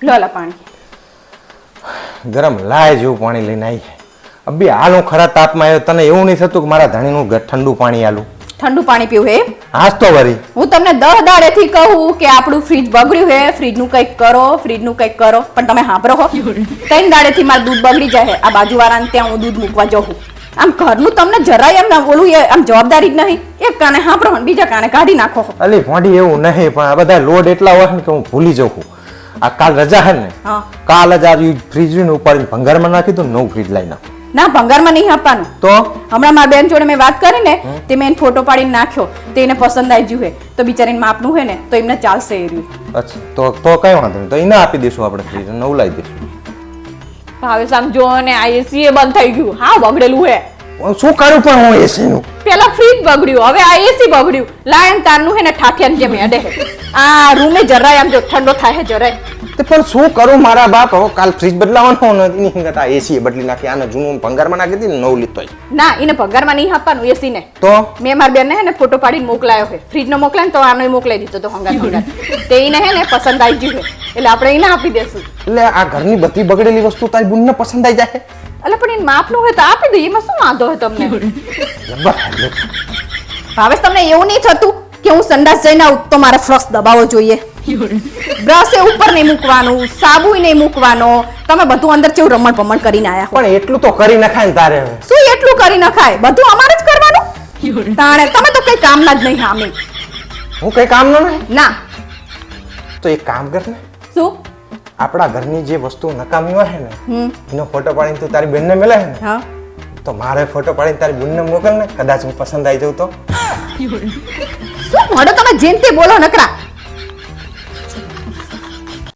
લો પાણી. ગરમ લાય જેવું પાણી લઈને આવી. અબી હાલ હું ખરા તાપમાં આવ્યો, તને એવું નહીં થતું કે મારા ધણીનું ઠંડુ પાણી આલું? ઠંડુ પાણી પીવું હે? હાસ તો વરી. હું તમને 10 દાડેથી કહું કે આપણું ફ્રીજ બગડ્યું હે, ફ્રીજનું કંઈક કરો, ફ્રીજનું કંઈક કરો, પણ તમે સાંભળો હો. 3 દાડેથી મારું દૂધ બગડી જાય. આ બાજુવાળાને ત્યાં હું દૂધ મૂકવા જાઉં. આમ ઘરનું તમને જરાય એમ ના બોલું, આમ જવાબદારી જ નહીં. એક કાને સાંભળો બીજા કાને કાઢી નાખો. અલી ભોંડી એવું નહીં, પણ આ બધા લોડ એટલા હોય ને કે હું ભૂલી જાઉં છું. આ કાલ રજા હે ને, કાલ જ આ ફ્રીજ ને ઉપાડીને ભંગારમાં નાખી દઉં, નવું ફ્રીજ લઈ નાખું. ના, ભંગારમાં નહીં આપવાનું. તો હમણાં મારા બેન જોડે મેં વાત કરી ને, તે મેં ફોટો પાડીને નાખ્યો, તે એને પસંદ આવી ગયું હે, તો બિચારીને માપનું હે ને તો એમને ચાલશે એ રહ્યું. અચ્છા, તો કઈ વાંધો નહીં, તો એને આપી દઈશું આપણે ફ્રીજ, નવું લાવી દઈશું. હવે સમજો ને આ એસી બંધ થઈ ગયું. હા, બગડેલું હે. શું કર્યું પણ હું એસી નું? પેલા ફ્રીજ બગડ્યું, હવે આ એસી બગડ્યું. લાયન તારનું હે ને ઠાઠિયાની જેમ હેડે હે. આ રૂમે જરાય આમ જો ઠંડો થાય જરાય. તે પણ શું કરું મારા બાપ, હવે કાલ ફ્રીજ બદલાવાનો નથી, એની કરતા એસી બદલી નાખી. આને જૂનું ભંગારમાં નાખી દીધું, નવું લીધો. ના, એને ભંગારમાં નહીં આપવાનું એસી ને. તો મેં મારા બેન ને હે ને ફોટો પાડીને મોકલાયો હે. ફ્રીજ નો મોકલાય ને તો આનો મોકલાઈ દીધો તો હંગાત. તે એને હે ને પસંદ આવી ગયું હે, એટલે આપણે એને આપી દેશું. એટલે આ ઘરની બધી બગડેલી વસ્તુ તારી બુનને પસંદ આવી જાય? એટલે પણ એને માપનું હોય તો આપી દઈએ, એમાં શું વાંધો હોય તમને? ભાવેશ, તમને એવું નહીં થતું કે હું સંડાસ જઈને આવું તો મારે ફ્લશ દબાવવો જોઈએ? બ્રશ એ ઉપર નહીં મૂકવાનું, સાબુ નહીં મૂકવાનો. તમે બધું અંદર કેવું રમણ ભમણ કરીને આયા હો. પણ એટલું તો કરી નખાય ને તારે. શું એટલું કરી નખાય? બધું અમારે જ કરવાનું. તાણે તમે તો કઈ કામના જ નહીં. હામે હું કઈ કામ નો નહીં. ના, તો એક કામ કર ને, શું? આપણા ઘરની જે વસ્તુ નકામી હોય ને એનો ફોટો પાડીને તું તારી બેનને મેલે ને, હા, તો મારે ફોટો પાડીને તારી બેનને મોકલ ને, કદાચ હું પસંદ આવી જાઉં તો. શું મોડો તમે જેમ તે બોલો નકરા.